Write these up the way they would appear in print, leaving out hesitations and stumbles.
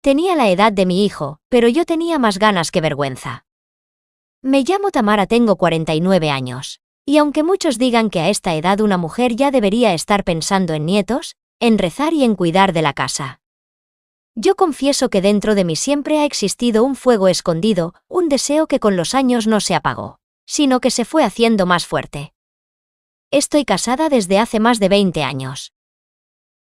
Tenía la edad de mi hijo, pero yo tenía más ganas que vergüenza. Me llamo Tamara, tengo 49 años. Y aunque muchos digan que a esta edad una mujer ya debería estar pensando en nietos, en rezar y en cuidar de la casa, yo confieso que dentro de mí siempre ha existido un fuego escondido, un deseo que con los años no se apagó, sino que se fue haciendo más fuerte. Estoy casada desde hace más de 20 años.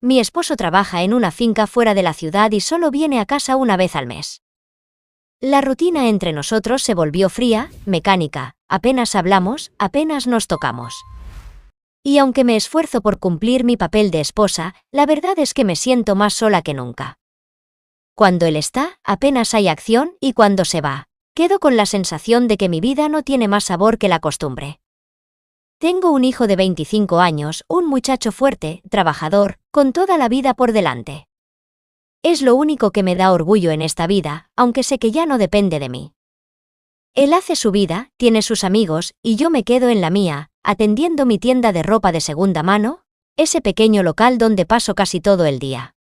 Mi esposo trabaja en una finca fuera de la ciudad y solo viene a casa una vez al mes. La rutina entre nosotros se volvió fría, mecánica, apenas hablamos, apenas nos tocamos. Y aunque me esfuerzo por cumplir mi papel de esposa, la verdad es que me siento más sola que nunca. Cuando él está, apenas hay acción, y cuando se va, quedo con la sensación de que mi vida no tiene más sabor que la costumbre. Tengo un hijo de 25 años, un muchacho fuerte, trabajador, con toda la vida por delante. Es lo único que me da orgullo en esta vida, aunque sé que ya no depende de mí. Él hace su vida, tiene sus amigos, y yo me quedo en la mía, atendiendo mi tienda de ropa de segunda mano, ese pequeño local donde paso casi todo el día.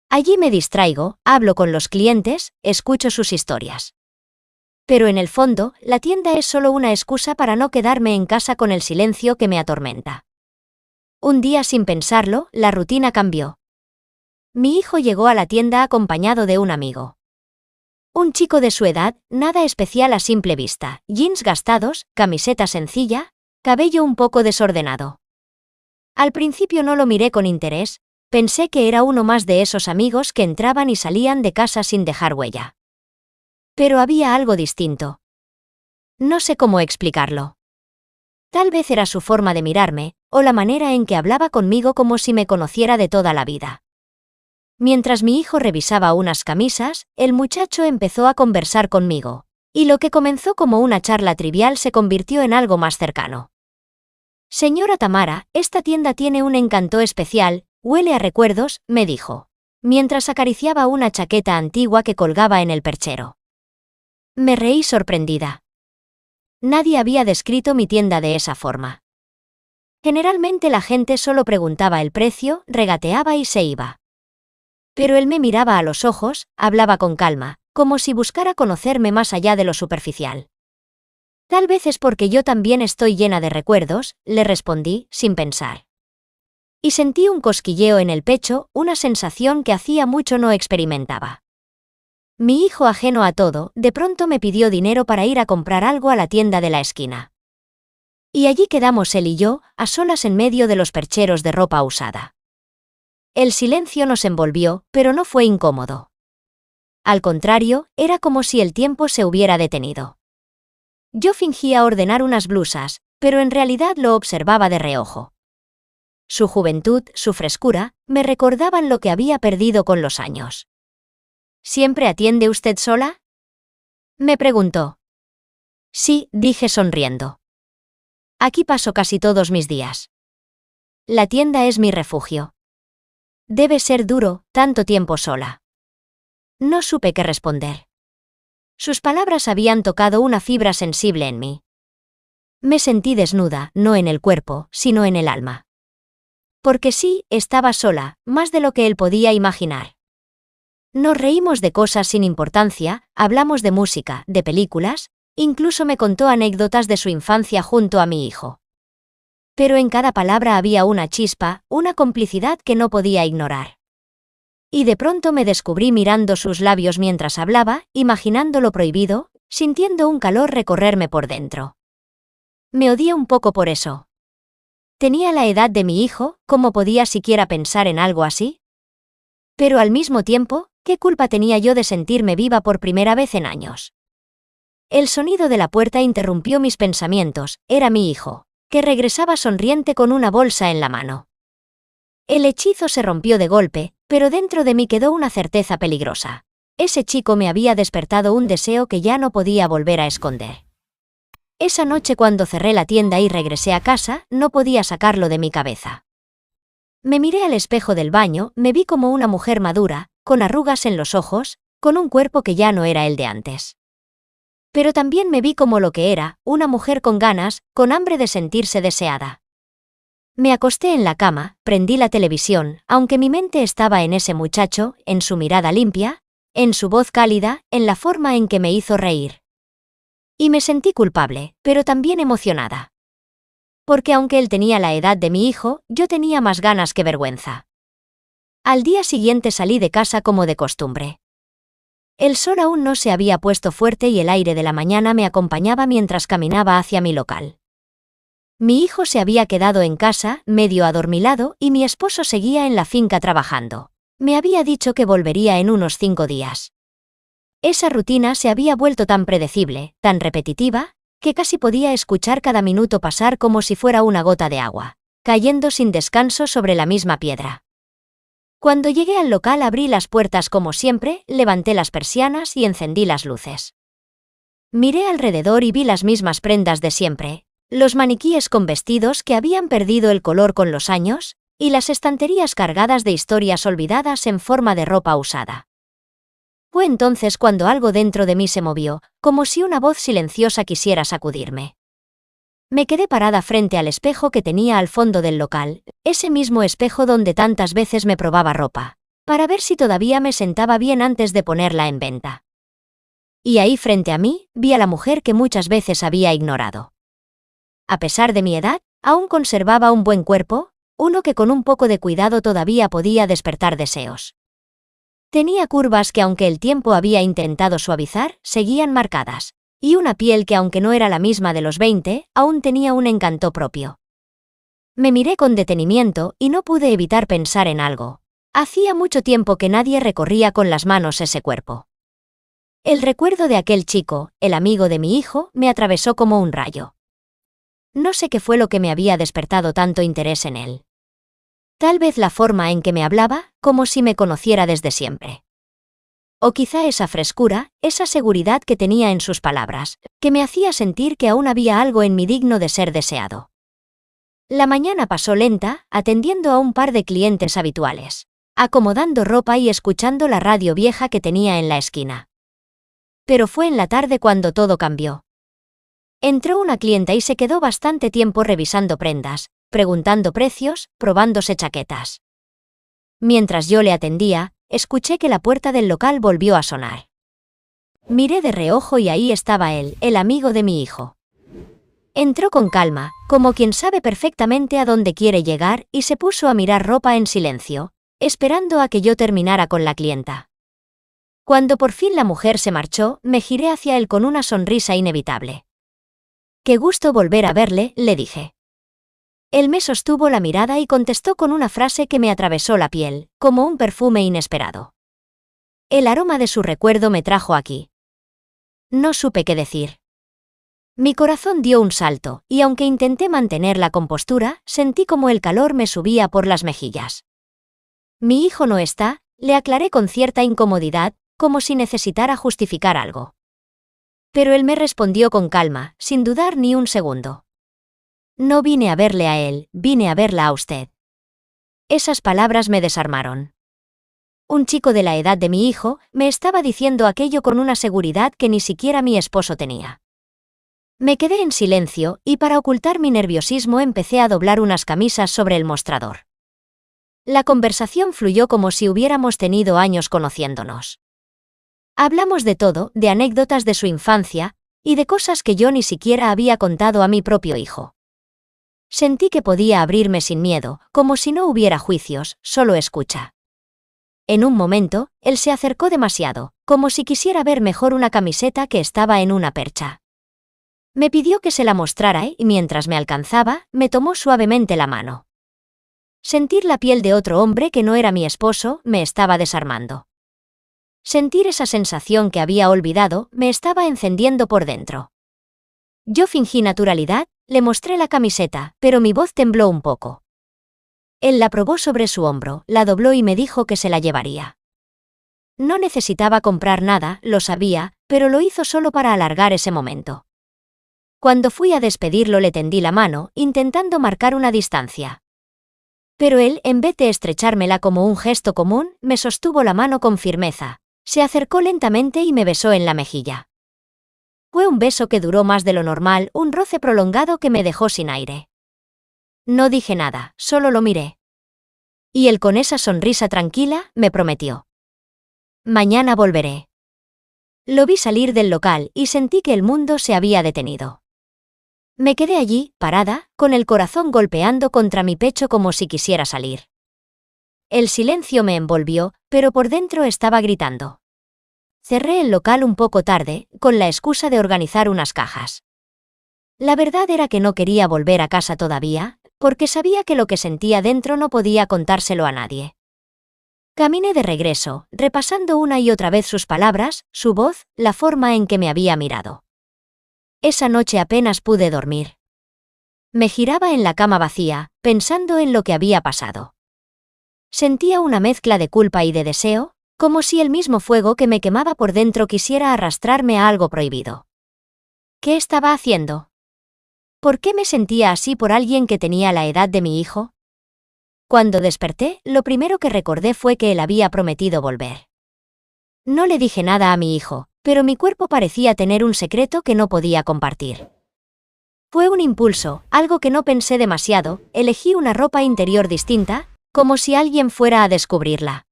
Allí me distraigo, hablo con los clientes, escucho sus historias. Pero en el fondo, la tienda es solo una excusa para no quedarme en casa con el silencio que me atormenta. Un día, sin pensarlo, la rutina cambió. Mi hijo llegó a la tienda acompañado de un amigo. Un chico de su edad, nada especial a simple vista, jeans gastados, camiseta sencilla, cabello un poco desordenado. Al principio no lo miré con interés, pensé que era uno más de esos amigos que entraban y salían de casa sin dejar huella. Pero había algo distinto. No sé cómo explicarlo. Tal vez era su forma de mirarme, o la manera en que hablaba conmigo como si me conociera de toda la vida. Mientras mi hijo revisaba unas camisas, el muchacho empezó a conversar conmigo, y lo que comenzó como una charla trivial se convirtió en algo más cercano. Señora Tamara, esta tienda tiene un encanto especial, huele a recuerdos, me dijo, mientras acariciaba una chaqueta antigua que colgaba en el perchero. Me reí sorprendida. Nadie había descrito mi tienda de esa forma. Generalmente la gente solo preguntaba el precio, regateaba y se iba. Pero él me miraba a los ojos, hablaba con calma, como si buscara conocerme más allá de lo superficial. Tal vez es porque yo también estoy llena de recuerdos, le respondí, sin pensar. Y sentí un cosquilleo en el pecho, una sensación que hacía mucho no experimentaba. Mi hijo, ajeno a todo, de pronto me pidió dinero para ir a comprar algo a la tienda de la esquina. Y allí quedamos él y yo, a solas en medio de los percheros de ropa usada. El silencio nos envolvió, pero no fue incómodo. Al contrario, era como si el tiempo se hubiera detenido. Yo fingía ordenar unas blusas, pero en realidad lo observaba de reojo. Su juventud, su frescura, me recordaban lo que había perdido con los años. ¿Siempre atiende usted sola?, me preguntó. Sí, dije sonriendo. Aquí paso casi todos mis días. La tienda es mi refugio. Debe ser duro, tanto tiempo sola. No supe qué responder. Sus palabras habían tocado una fibra sensible en mí. Me sentí desnuda, no en el cuerpo, sino en el alma. Porque sí, estaba sola, más de lo que él podía imaginar. Nos reímos de cosas sin importancia, hablamos de música, de películas, incluso me contó anécdotas de su infancia junto a mi hijo. Pero en cada palabra había una chispa, una complicidad que no podía ignorar. Y de pronto me descubrí mirando sus labios mientras hablaba, imaginando lo prohibido, sintiendo un calor recorrerme por dentro. Me odié un poco por eso. Tenía la edad de mi hijo, ¿cómo podía siquiera pensar en algo así? Pero al mismo tiempo, ¿qué culpa tenía yo de sentirme viva por primera vez en años? El sonido de la puerta interrumpió mis pensamientos, era mi hijo, que regresaba sonriente con una bolsa en la mano. El hechizo se rompió de golpe, pero dentro de mí quedó una certeza peligrosa. Ese chico me había despertado un deseo que ya no podía volver a esconder. Esa noche, cuando cerré la tienda y regresé a casa, no podía sacarlo de mi cabeza. Me miré al espejo del baño, me vi como una mujer madura, con arrugas en los ojos, con un cuerpo que ya no era el de antes. Pero también me vi como lo que era, una mujer con ganas, con hambre de sentirse deseada. Me acosté en la cama, prendí la televisión, aunque mi mente estaba en ese muchacho, en su mirada limpia, en su voz cálida, en la forma en que me hizo reír. Y me sentí culpable, pero también emocionada. Porque aunque él tenía la edad de mi hijo, yo tenía más ganas que vergüenza. Al día siguiente salí de casa como de costumbre. El sol aún no se había puesto fuerte y el aire de la mañana me acompañaba mientras caminaba hacia mi local. Mi hijo se había quedado en casa, medio adormilado, y mi esposo seguía en la finca trabajando. Me había dicho que volvería en unos 5 días. Esa rutina se había vuelto tan predecible, tan repetitiva, que casi podía escuchar cada minuto pasar como si fuera una gota de agua, cayendo sin descanso sobre la misma piedra. Cuando llegué al local abrí las puertas como siempre, levanté las persianas y encendí las luces. Miré alrededor y vi las mismas prendas de siempre, los maniquíes con vestidos que habían perdido el color con los años, y las estanterías cargadas de historias olvidadas en forma de ropa usada. Fue entonces cuando algo dentro de mí se movió, como si una voz silenciosa quisiera sacudirme. Me quedé parada frente al espejo que tenía al fondo del local, ese mismo espejo donde tantas veces me probaba ropa, para ver si todavía me sentaba bien antes de ponerla en venta. Y ahí frente a mí, vi a la mujer que muchas veces había ignorado. A pesar de mi edad, aún conservaba un buen cuerpo, uno que con un poco de cuidado todavía podía despertar deseos. Tenía curvas que aunque el tiempo había intentado suavizar, seguían marcadas, y una piel que aunque no era la misma de los 20, aún tenía un encanto propio. Me miré con detenimiento y no pude evitar pensar en algo. Hacía mucho tiempo que nadie recorría con las manos ese cuerpo. El recuerdo de aquel chico, el amigo de mi hijo, me atravesó como un rayo. No sé qué fue lo que me había despertado tanto interés en él. Tal vez la forma en que me hablaba, como si me conociera desde siempre. O quizá esa frescura, esa seguridad que tenía en sus palabras, que me hacía sentir que aún había algo en mí digno de ser deseado. La mañana pasó lenta, atendiendo a un par de clientes habituales, acomodando ropa y escuchando la radio vieja que tenía en la esquina. Pero fue en la tarde cuando todo cambió. Entró una clienta y se quedó bastante tiempo revisando prendas, preguntando precios, probándose chaquetas. Mientras yo le atendía, escuché que la puerta del local volvió a sonar. Miré de reojo y ahí estaba él, el amigo de mi hijo. Entró con calma, como quien sabe perfectamente a dónde quiere llegar, y se puso a mirar ropa en silencio, esperando a que yo terminara con la clienta. Cuando por fin la mujer se marchó, me giré hacia él con una sonrisa inevitable. «Qué gusto volver a verle», le dije. Él me sostuvo la mirada y contestó con una frase que me atravesó la piel, como un perfume inesperado. El aroma de su recuerdo me trajo aquí. No supe qué decir. Mi corazón dio un salto, y aunque intenté mantener la compostura, sentí como el calor me subía por las mejillas. «Mi hijo no está», le aclaré con cierta incomodidad, como si necesitara justificar algo. Pero él me respondió con calma, sin dudar ni un segundo. «No vine a verle a él, vine a verla a usted». Esas palabras me desarmaron. Un chico de la edad de mi hijo me estaba diciendo aquello con una seguridad que ni siquiera mi esposo tenía. Me quedé en silencio y para ocultar mi nerviosismo empecé a doblar unas camisas sobre el mostrador. La conversación fluyó como si hubiéramos tenido años conociéndonos. Hablamos de todo, de anécdotas de su infancia, y de cosas que yo ni siquiera había contado a mi propio hijo. Sentí que podía abrirme sin miedo, como si no hubiera juicios, solo escucha. En un momento, él se acercó demasiado, como si quisiera ver mejor una camiseta que estaba en una percha. Me pidió que se la mostrara y mientras me alcanzaba, me tomó suavemente la mano. Sentir la piel de otro hombre que no era mi esposo me estaba desarmando. Sentir esa sensación que había olvidado me estaba encendiendo por dentro. Yo fingí naturalidad, le mostré la camiseta, pero mi voz tembló un poco. Él la probó sobre su hombro, la dobló y me dijo que se la llevaría. No necesitaba comprar nada, lo sabía, pero lo hizo solo para alargar ese momento. Cuando fui a despedirlo le tendí la mano, intentando marcar una distancia. Pero él, en vez de estrechármela como un gesto común, me sostuvo la mano con firmeza, se acercó lentamente y me besó en la mejilla. Fue un beso que duró más de lo normal, un roce prolongado que me dejó sin aire. No dije nada, solo lo miré. Y él con esa sonrisa tranquila, me prometió. Mañana volveré. Lo vi salir del local y sentí que el mundo se había detenido. Me quedé allí, parada, con el corazón golpeando contra mi pecho como si quisiera salir. El silencio me envolvió, pero por dentro estaba gritando. Cerré el local un poco tarde, con la excusa de organizar unas cajas. La verdad era que no quería volver a casa todavía, porque sabía que lo que sentía dentro no podía contárselo a nadie. Caminé de regreso, repasando una y otra vez sus palabras, su voz, la forma en que me había mirado. Esa noche apenas pude dormir. Me giraba en la cama vacía, pensando en lo que había pasado. Sentía una mezcla de culpa y de deseo, como si el mismo fuego que me quemaba por dentro quisiera arrastrarme a algo prohibido. ¿Qué estaba haciendo? ¿Por qué me sentía así por alguien que tenía la edad de mi hijo? Cuando desperté, lo primero que recordé fue que él había prometido volver. No le dije nada a mi hijo, pero mi cuerpo parecía tener un secreto que no podía compartir. Fue un impulso, algo que no pensé demasiado, elegí una ropa interior distinta, como si alguien fuera a descubrirla.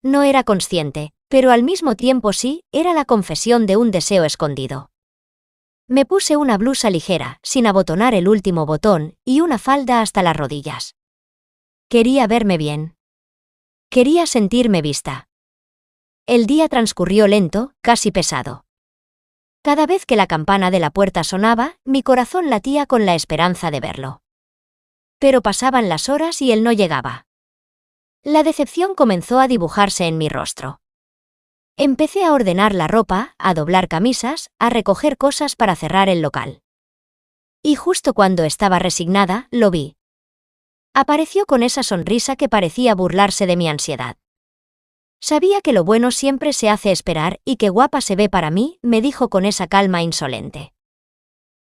No era consciente, pero al mismo tiempo sí, era la confesión de un deseo escondido. Me puse una blusa ligera, sin abotonar el último botón, y una falda hasta las rodillas. Quería verme bien. Quería sentirme vista. El día transcurrió lento, casi pesado. Cada vez que la campana de la puerta sonaba, mi corazón latía con la esperanza de verlo. Pero pasaban las horas y él no llegaba. La decepción comenzó a dibujarse en mi rostro. Empecé a ordenar la ropa, a doblar camisas, a recoger cosas para cerrar el local. Y justo cuando estaba resignada, lo vi. Apareció con esa sonrisa que parecía burlarse de mi ansiedad. Sabía que lo bueno siempre se hace esperar y que guapa se ve para mí, me dijo con esa calma insolente.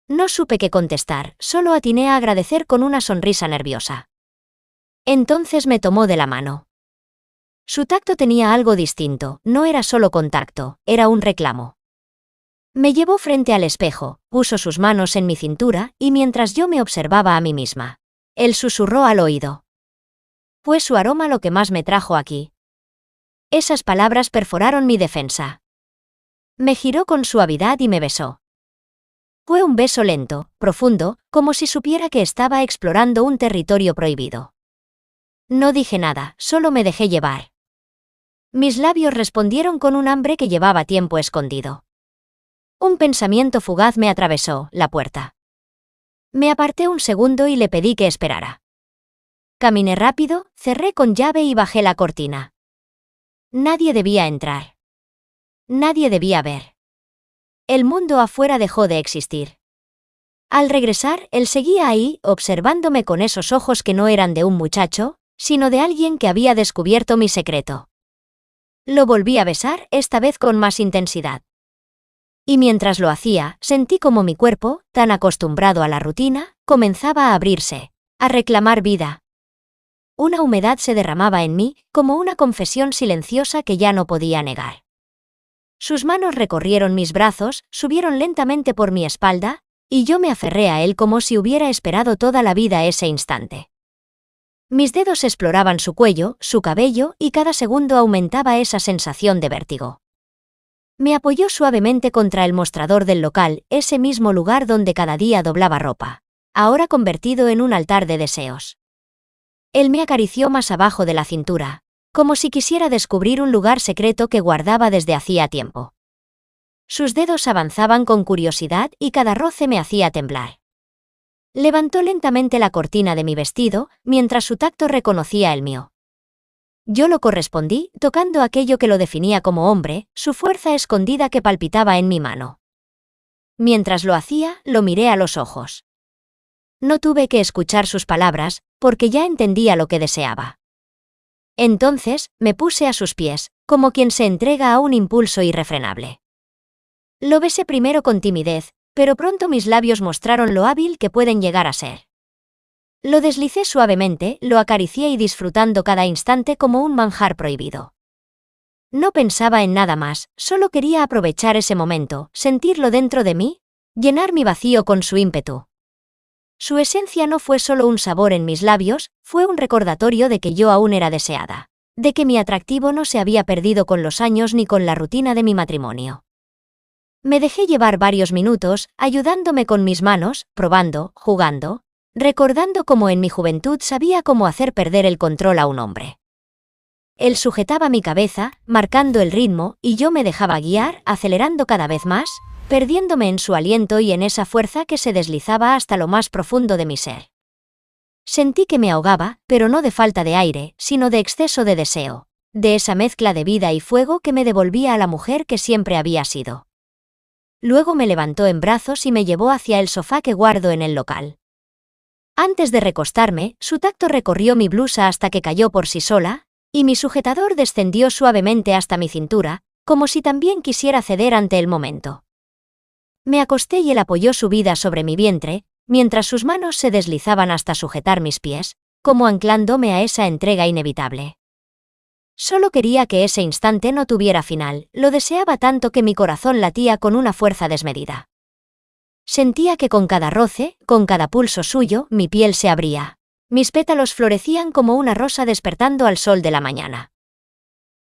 No supe qué contestar, solo atiné a agradecer con una sonrisa nerviosa. Entonces me tomó de la mano. Su tacto tenía algo distinto, no era solo contacto, era un reclamo. Me llevó frente al espejo, puso sus manos en mi cintura, y mientras yo me observaba a mí misma, él susurró al oído. Fue su aroma lo que más me trajo aquí. Esas palabras perforaron mi defensa. Me giró con suavidad y me besó. Fue un beso lento, profundo, como si supiera que estaba explorando un territorio prohibido. No dije nada, solo me dejé llevar. Mis labios respondieron con un hambre que llevaba tiempo escondido. Un pensamiento fugaz me atravesó, la puerta. Me aparté un segundo y le pedí que esperara. Caminé rápido, cerré con llave y bajé la cortina. Nadie debía entrar. Nadie debía ver. El mundo afuera dejó de existir. Al regresar, él seguía ahí, observándome con esos ojos que no eran de un muchacho, sino de alguien que había descubierto mi secreto. Lo volví a besar, esta vez con más intensidad. Y mientras lo hacía, sentí como mi cuerpo, tan acostumbrado a la rutina, comenzaba a abrirse, a reclamar vida. Una humedad se derramaba en mí, como una confesión silenciosa que ya no podía negar. Sus manos recorrieron mis brazos, subieron lentamente por mi espalda, y yo me aferré a él como si hubiera esperado toda la vida ese instante. Mis dedos exploraban su cuello, su cabello, y cada segundo aumentaba esa sensación de vértigo. Me apoyó suavemente contra el mostrador del local, ese mismo lugar donde cada día doblaba ropa, ahora convertido en un altar de deseos. Él me acarició más abajo de la cintura, como si quisiera descubrir un lugar secreto que guardaba desde hacía tiempo. Sus dedos avanzaban con curiosidad y cada roce me hacía temblar. Levantó lentamente la cortina de mi vestido, mientras su tacto reconocía el mío. Yo lo correspondí, tocando aquello que lo definía como hombre, su fuerza escondida que palpitaba en mi mano. Mientras lo hacía, lo miré a los ojos. No tuve que escuchar sus palabras, porque ya entendía lo que deseaba. Entonces, me puse a sus pies, como quien se entrega a un impulso irrefrenable. Lo besé primero con timidez, pero pronto mis labios mostraron lo hábil que pueden llegar a ser. Lo deslicé suavemente, lo acaricié y disfrutando cada instante como un manjar prohibido. No pensaba en nada más, solo quería aprovechar ese momento, sentirlo dentro de mí, llenar mi vacío con su ímpetu. Su esencia no fue solo un sabor en mis labios, fue un recordatorio de que yo aún era deseada. de que mi atractivo no se había perdido con los años ni con la rutina de mi matrimonio. Me dejé llevar varios minutos, ayudándome con mis manos, probando, jugando, recordando cómo en mi juventud sabía cómo hacer perder el control a un hombre. Él sujetaba mi cabeza, marcando el ritmo, y yo me dejaba guiar, acelerando cada vez más, perdiéndome en su aliento y en esa fuerza que se deslizaba hasta lo más profundo de mi ser. Sentí que me ahogaba, pero no de falta de aire, sino de exceso de deseo, de esa mezcla de vida y fuego que me devolvía a la mujer que siempre había sido. Luego me levantó en brazos y me llevó hacia el sofá que guardo en el local. Antes de recostarme, su tacto recorrió mi blusa hasta que cayó por sí sola, y mi sujetador descendió suavemente hasta mi cintura, como si también quisiera ceder ante el momento. Me acosté y él apoyó su vida sobre mi vientre, mientras sus manos se deslizaban hasta sujetar mis pies, como anclándome a esa entrega inevitable. Solo quería que ese instante no tuviera final, lo deseaba tanto que mi corazón latía con una fuerza desmedida. Sentía que con cada roce, con cada pulso suyo, mi piel se abría. Mis pétalos florecían como una rosa despertando al sol de la mañana.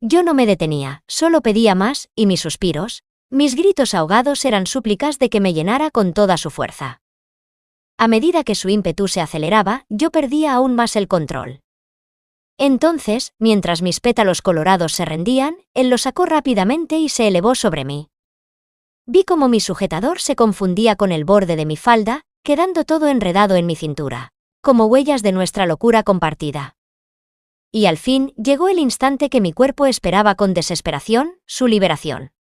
Yo no me detenía, solo pedía más, y mis suspiros, mis gritos ahogados eran súplicas de que me llenara con toda su fuerza. A medida que su ímpetu se aceleraba, yo perdía aún más el control. Entonces, mientras mis pétalos colorados se rendían, él los sacó rápidamente y se elevó sobre mí. Vi cómo mi sujetador se confundía con el borde de mi falda, quedando todo enredado en mi cintura, como huellas de nuestra locura compartida. Y al fin, llegó el instante que mi cuerpo esperaba con desesperación, su liberación.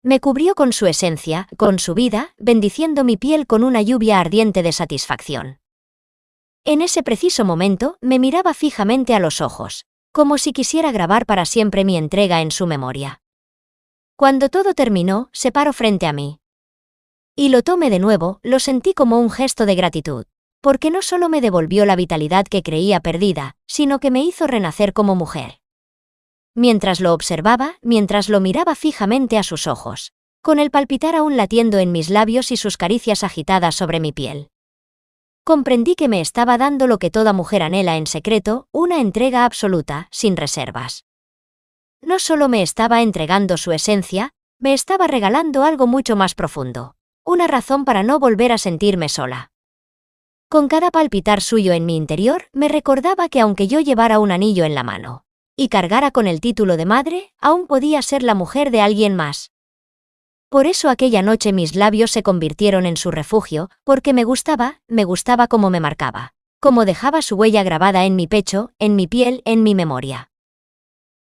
Me cubrió con su esencia, con su vida, bendiciendo mi piel con una lluvia ardiente de satisfacción. En ese preciso momento, me miraba fijamente a los ojos, como si quisiera grabar para siempre mi entrega en su memoria. Cuando todo terminó, se paró frente a mí. Y lo tomé de nuevo, lo sentí como un gesto de gratitud, porque no solo me devolvió la vitalidad que creía perdida, sino que me hizo renacer como mujer. Mientras lo observaba, mientras lo miraba fijamente a sus ojos, con el palpitar aún latiendo en mis labios y sus caricias agitadas sobre mi piel. Comprendí que me estaba dando lo que toda mujer anhela en secreto, una entrega absoluta, sin reservas. No solo me estaba entregando su esencia, me estaba regalando algo mucho más profundo, una razón para no volver a sentirme sola. Con cada palpitar suyo en mi interior, me recordaba que aunque yo llevara un anillo en la mano y cargara con el título de madre, aún podía ser la mujer de alguien más. Por eso aquella noche mis labios se convirtieron en su refugio, porque me gustaba como me marcaba, como dejaba su huella grabada en mi pecho, en mi piel, en mi memoria.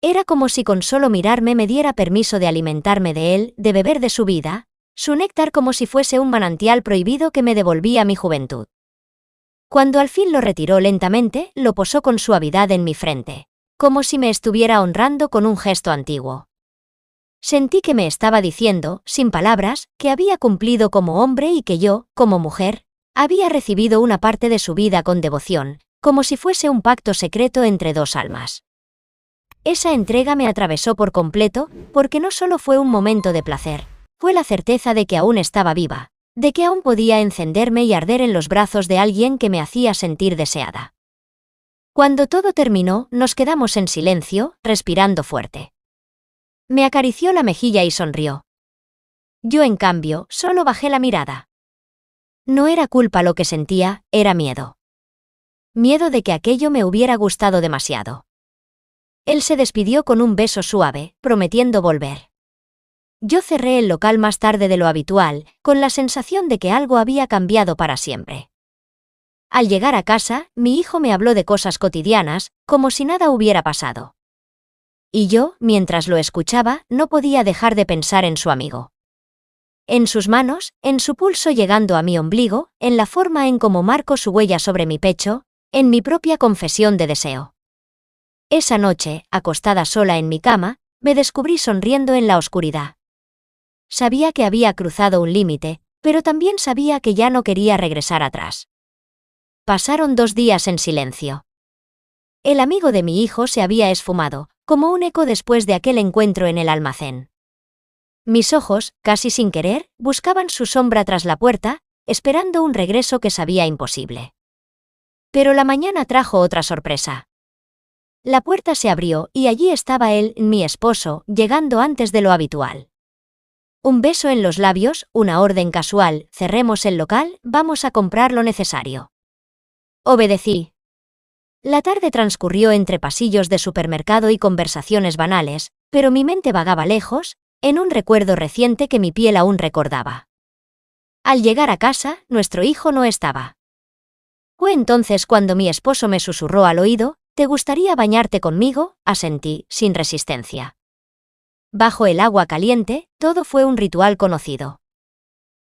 Era como si con solo mirarme me diera permiso de alimentarme de él, de beber de su vida, su néctar como si fuese un manantial prohibido que me devolvía mi juventud. Cuando al fin lo retiró lentamente, lo posó con suavidad en mi frente, como si me estuviera honrando con un gesto antiguo. Sentí que me estaba diciendo, sin palabras, que había cumplido como hombre y que yo, como mujer, había recibido una parte de su vida con devoción, como si fuese un pacto secreto entre dos almas. Esa entrega me atravesó por completo, porque no solo fue un momento de placer, fue la certeza de que aún estaba viva, de que aún podía encenderme y arder en los brazos de alguien que me hacía sentir deseada. Cuando todo terminó, nos quedamos en silencio, respirando fuerte. Me acarició la mejilla y sonrió. Yo, en cambio, solo bajé la mirada. No era culpa lo que sentía, era miedo. Miedo de que aquello me hubiera gustado demasiado. Él se despidió con un beso suave, prometiendo volver. Yo cerré el local más tarde de lo habitual, con la sensación de que algo había cambiado para siempre. Al llegar a casa, mi hijo me habló de cosas cotidianas, como si nada hubiera pasado. Y yo, mientras lo escuchaba, no podía dejar de pensar en su amigo. En sus manos, en su pulso llegando a mi ombligo, en la forma en cómo marco su huella sobre mi pecho, en mi propia confesión de deseo. Esa noche, acostada sola en mi cama, me descubrí sonriendo en la oscuridad. Sabía que había cruzado un límite, pero también sabía que ya no quería regresar atrás. Pasaron 2 días en silencio. El amigo de mi hijo se había esfumado, como un eco después de aquel encuentro en el almacén. Mis ojos, casi sin querer, buscaban su sombra tras la puerta, esperando un regreso que sabía imposible. Pero la mañana trajo otra sorpresa. la puerta se abrió y allí estaba él, mi esposo, llegando antes de lo habitual. Un beso en los labios, una orden casual: cerremos el local, vamos a comprar lo necesario. Obedecí. La tarde transcurrió entre pasillos de supermercado y conversaciones banales, pero mi mente vagaba lejos, en un recuerdo reciente que mi piel aún recordaba. Al llegar a casa, nuestro hijo no estaba. Fue entonces cuando mi esposo me susurró al oído: ¿te gustaría bañarte conmigo? Asentí, sin resistencia. Bajo el agua caliente, todo fue un ritual conocido.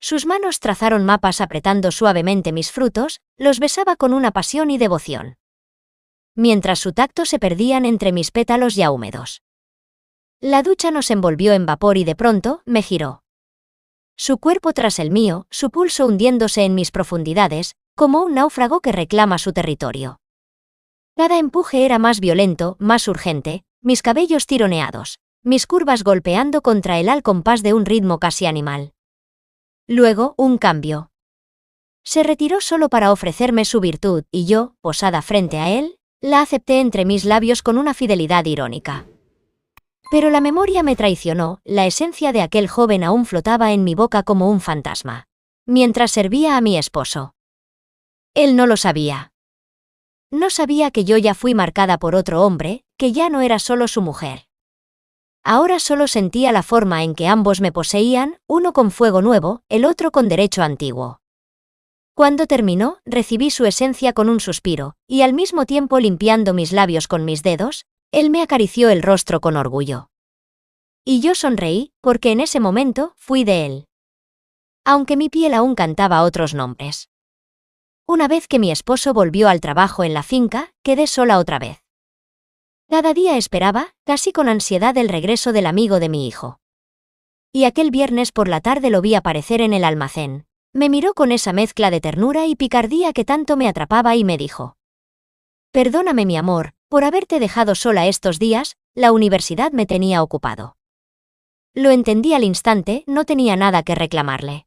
Sus manos trazaron mapas apretando suavemente mis frutos, los besaba con una pasión y devoción, mientras su tacto se perdían entre mis pétalos ya húmedos. La ducha nos envolvió en vapor y de pronto, me giró. Su cuerpo tras el mío, su pulso hundiéndose en mis profundidades, como un náufrago que reclama su territorio. Cada empuje era más violento, más urgente, mis cabellos tironeados, mis curvas golpeando contra él al compás de un ritmo casi animal. Luego, un cambio. Se retiró solo para ofrecerme su virtud, y yo, posada frente a él, la acepté entre mis labios con una fidelidad irónica. Pero la memoria me traicionó, la esencia de aquel joven aún flotaba en mi boca como un fantasma, mientras servía a mi esposo. Él no lo sabía. No sabía que yo ya fui marcada por otro hombre, que ya no era solo su mujer. Ahora solo sentía la forma en que ambos me poseían, uno con fuego nuevo, el otro con derecho antiguo. Cuando terminó, recibí su esencia con un suspiro, y al mismo tiempo limpiando mis labios con mis dedos, él me acarició el rostro con orgullo. Y yo sonreí, porque en ese momento, fui de él. Aunque mi piel aún cantaba otros nombres. Una vez que mi esposo volvió al trabajo en la finca, quedé sola otra vez. Cada día esperaba, casi con ansiedad, el regreso del amigo de mi hijo. Y aquel viernes por la tarde lo vi aparecer en el almacén. Me miró con esa mezcla de ternura y picardía que tanto me atrapaba y me dijo: «Perdóname, mi amor, por haberte dejado sola estos días, la universidad me tenía ocupado». Lo entendí al instante, no tenía nada que reclamarle.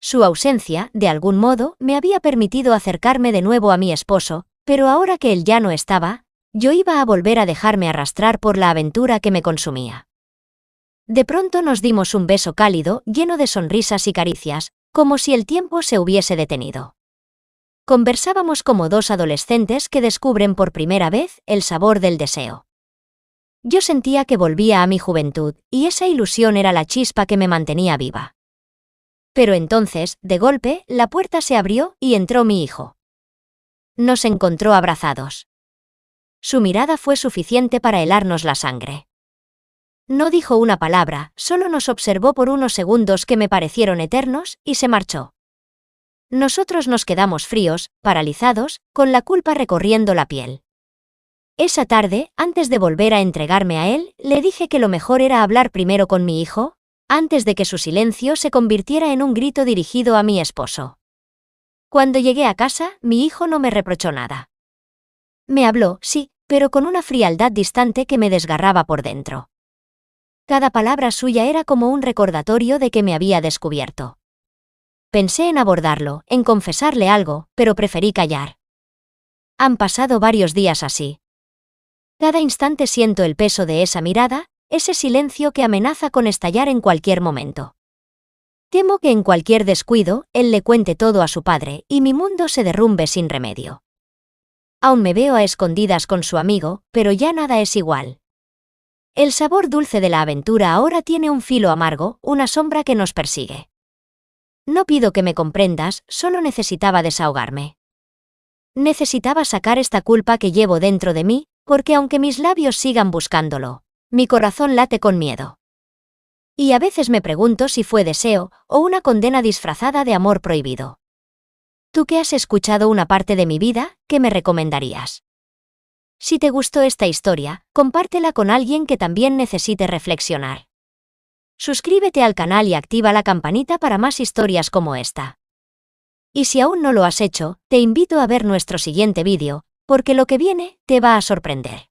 Su ausencia, de algún modo, me había permitido acercarme de nuevo a mi esposo, pero ahora que él ya no estaba, yo iba a volver a dejarme arrastrar por la aventura que me consumía. De pronto nos dimos un beso cálido, lleno de sonrisas y caricias, como si el tiempo se hubiese detenido. Conversábamos como dos adolescentes que descubren por primera vez el sabor del deseo. Yo sentía que volvía a mi juventud, y esa ilusión era la chispa que me mantenía viva. Pero entonces, de golpe, la puerta se abrió y entró mi hijo. Nos encontró abrazados. Su mirada fue suficiente para helarnos la sangre. No dijo una palabra, solo nos observó por unos segundos que me parecieron eternos, y se marchó. Nosotros nos quedamos fríos, paralizados, con la culpa recorriendo la piel. Esa tarde, antes de volver a entregarme a él, le dije que lo mejor era hablar primero con mi hijo, antes de que su silencio se convirtiera en un grito dirigido a mi esposo. Cuando llegué a casa, mi hijo no me reprochó nada. Me habló, sí, pero con una frialdad distante que me desgarraba por dentro. Cada palabra suya era como un recordatorio de que me había descubierto. Pensé en abordarlo, en confesarle algo, pero preferí callar. Han pasado varios días así. Cada instante siento el peso de esa mirada, ese silencio que amenaza con estallar en cualquier momento. Temo que en cualquier descuido, él le cuente todo a su padre, y mi mundo se derrumbe sin remedio. Aún me veo a escondidas con su amigo, pero ya nada es igual. El sabor dulce de la aventura ahora tiene un filo amargo, una sombra que nos persigue. No pido que me comprendas, solo necesitaba desahogarme. Necesitaba sacar esta culpa que llevo dentro de mí, porque aunque mis labios sigan buscándolo, mi corazón late con miedo. Y a veces me pregunto si fue deseo, o una condena disfrazada de amor prohibido. Tú que has escuchado una parte de mi vida, ¿qué me recomendarías? Si te gustó esta historia, compártela con alguien que también necesite reflexionar. Suscríbete al canal y activa la campanita para más historias como esta. Y si aún no lo has hecho, te invito a ver nuestro siguiente vídeo, porque lo que viene te va a sorprender.